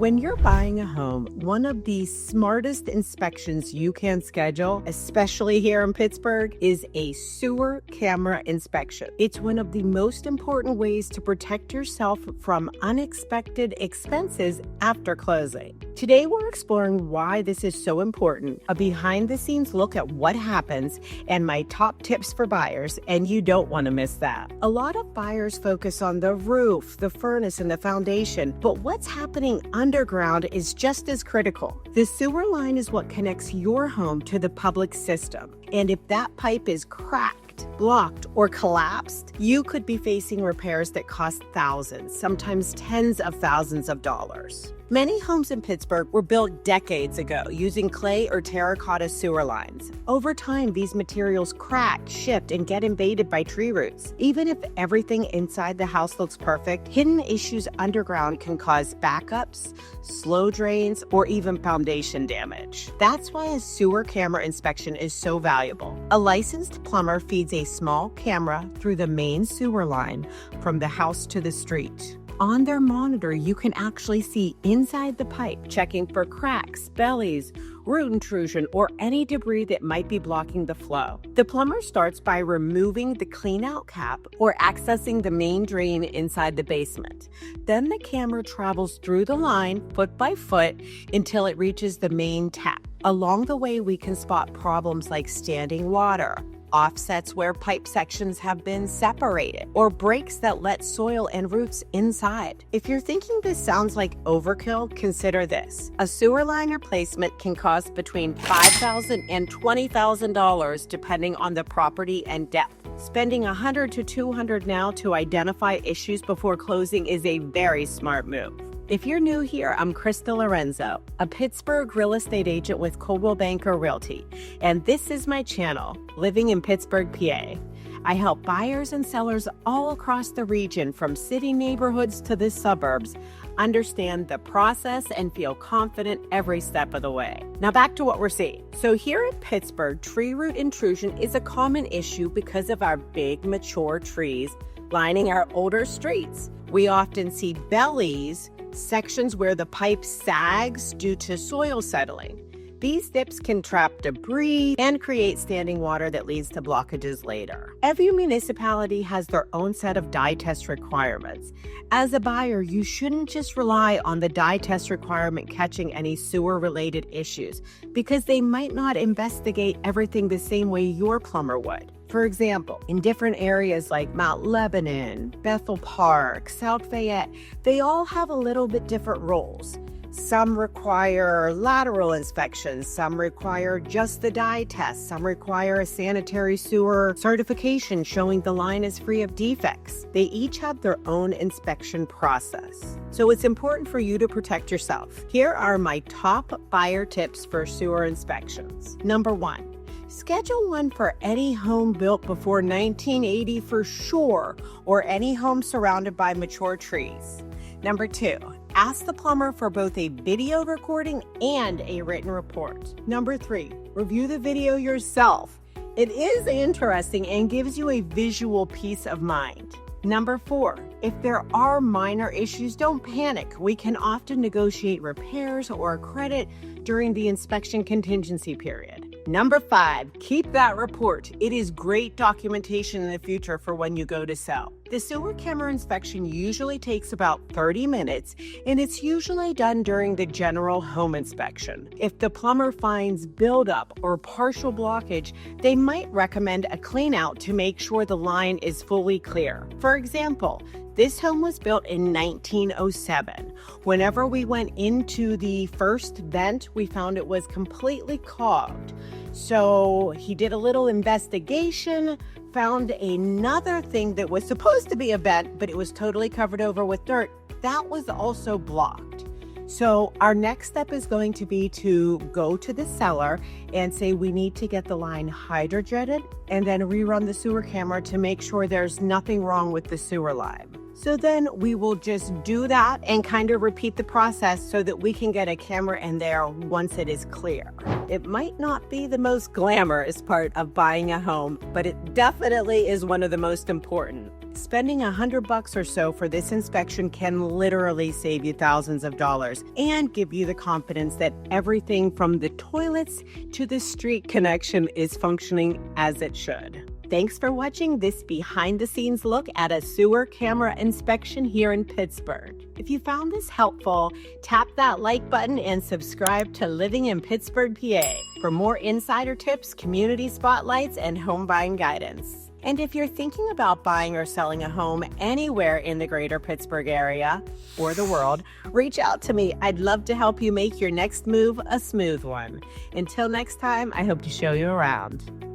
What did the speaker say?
When you're buying a home, one of the smartest inspections you can schedule, especially here in Pittsburgh, is a sewer camera inspection. It's one of the most important ways to protect yourself from unexpected expenses after closing. Today, we're exploring why this is so important, a behind-the-scenes look at what happens, and my top tips for buyers, and you don't want to miss that. A lot of buyers focus on the roof, the furnace, and the foundation, but what's happening underground is just as critical. The sewer line is what connects your home to the public system, and if that pipe is cracked, blocked, or collapsed, you could be facing repairs that cost thousands, sometimes tens of thousands of dollars. Many homes in Pittsburgh were built decades ago using clay or terracotta sewer lines. Over time, these materials crack, shift, and get invaded by tree roots. Even if everything inside the house looks perfect, hidden issues underground can cause backups, slow drains, or even foundation damage. That's why a sewer camera inspection is so valuable. A licensed plumber feeds a small camera through the main sewer line from the house to the street. On their monitor, you can actually see inside the pipe, checking for cracks, bellies, root intrusion, or any debris that might be blocking the flow. The plumber starts by removing the clean-out cap or accessing the main drain inside the basement. Then the camera travels through the line, foot by foot, until it reaches the main tap. Along the way, we can spot problems like standing water, offsets where pipe sections have been separated, or breaks that let soil and roots inside. If you're thinking this sounds like overkill, consider this. A sewer line replacement can cost between $5,000 and $20,000 depending on the property and depth. Spending $100 to $200 now to identify issues before closing is a very smart move. If you're new here, I'm Krista Lorenzo, a Pittsburgh real estate agent with Coldwell Banker Realty, and this is my channel, Living in Pittsburgh, PA. I help buyers and sellers all across the region, from city neighborhoods to the suburbs, understand the process and feel confident every step of the way. Now back to what we're seeing. So here in Pittsburgh, tree root intrusion is a common issue because of our big mature trees lining our older streets. We often see bellies, sections where the pipe sags due to soil settling. These dips can trap debris and create standing water that leads to blockages later. Every municipality has their own set of dye test requirements. As a buyer, you shouldn't just rely on the dye test requirement catching any sewer-related issues, because they might not investigate everything the same way your plumber would. For example, in different areas like Mount Lebanon, Bethel Park, South Fayette, they all have a little bit different roles. Some require lateral inspections, some require just the dye test, some require a sanitary sewer certification showing the line is free of defects. They each have their own inspection process. So it's important for you to protect yourself. Here are my top buyer tips for sewer inspections. Number 1. Schedule one for any home built before 1980 for sure, or any home surrounded by mature trees. Number 2, ask the plumber for both a video recording and a written report. Number 3, review the video yourself. It is interesting and gives you a visual peace of mind. Number 4, if there are minor issues, don't panic. We can often negotiate repairs or credit during the inspection contingency period. Number 5, keep that report. It is great documentation in the future for when you go to sell. The sewer camera inspection usually takes about 30 minutes, and it's usually done during the general home inspection. If the plumber finds buildup or partial blockage, they might recommend a clean out to make sure the line is fully clear. For example, this home was built in 1907. Whenever we went into the first vent, we found it was completely clogged. So he did a little investigation, found another thing that was supposed to be a vent, but it was totally covered over with dirt. That was also blocked. So our next step is going to be to go to the seller and say we need to get the line hydrojetted and then rerun the sewer camera to make sure there's nothing wrong with the sewer line. So then we will just do that and kind of repeat the process so that we can get a camera in there once it is clear. It might not be the most glamorous part of buying a home, but it definitely is one of the most important. Spending $100 or so for this inspection can literally save you thousands of dollars and give you the confidence that everything from the toilets to the street connection is functioning as it should. Thanks for watching this behind-the-scenes look at a sewer camera inspection here in Pittsburgh. If you found this helpful, tap that like button and subscribe to Living in Pittsburgh, PA for more insider tips, community spotlights, and home buying guidance. And if you're thinking about buying or selling a home anywhere in the greater Pittsburgh area or the world, reach out to me. I'd love to help you make your next move a smooth one. Until next time, I hope to show you around.